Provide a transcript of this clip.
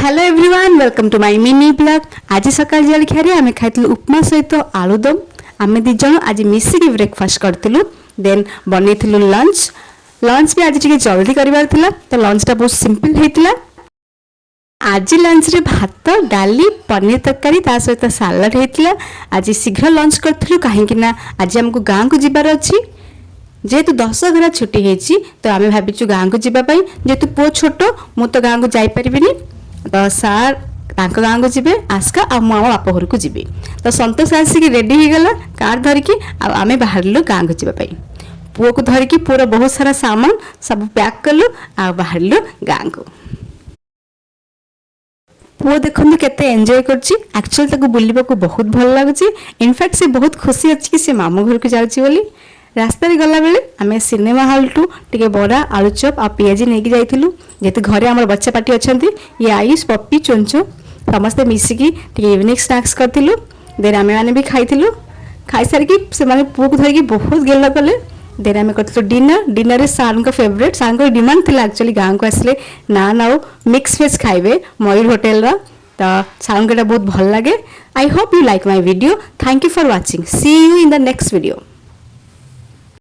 Hello everyone welcome to my mini blog. आज सकाळ जलखिया आम खाई उपमा सहित आलुदम। आम दिज आज मिसिक ब्रेकफास्ट करूँ। देन बनईलु लंच। लंच भी आज टे जल्दी करार तो लंचटा बहुत सिंपल होता। आज लंच रे भात डाली पनीर तरकारी ता सहित सालाड होता। आज शीघ्र लंच करूँ कहीं आज आमको गाँव को जीवार अच्छी। जेहेतु 10 घरा छुट्टी होती तो आम भावुँ गाँव को जीवाई। जेहेतु पुओ छोट मु तो गाँव को जापरि तो सार गाँव को जीवे आस्का आ मो बाप घर को जीवी। तो संतोष आसिक रेडी हो गला कार धरिकी आम बाहर गाँव को जीवाई। पुओ को धरिकी पुओर बहुत सारा सामान सब पैक कलु आ बाहर गाँव को। पुओ देखो केते एंजॉय करछि। एक्चुअली ताको बुलिबा को बहुत भल लागुछि। इनफैक्ट से बहुत खुशी अछि कि से मामू घर को जाउछि बोली। रास्ता गला बेले आम सिनेमा हॉल टू टे बड़ा आलुचप आ पियाजी नहीं जाइलु। जेहेतु घरे आम बच्चा पार्टी अच्छा ये आयुष पप्पी चोंचो समस्ते मिसिकी इवनिंग स्नाक्स करूँ। देन आम मैंने भी खाइलु। खाई सारिकी से पुओ को धरिकी बहुत गेल कले। देन आम करूँ डिनर सार को फेवरेट सार को डिमांड थी एक्चुअली गाँव को आसले नान आउ मिक्स वेज खाइबे मयूर होटेल तो सार को बहुत भल लगे। I hope you like my video. Thank you for watching. See you in the next video.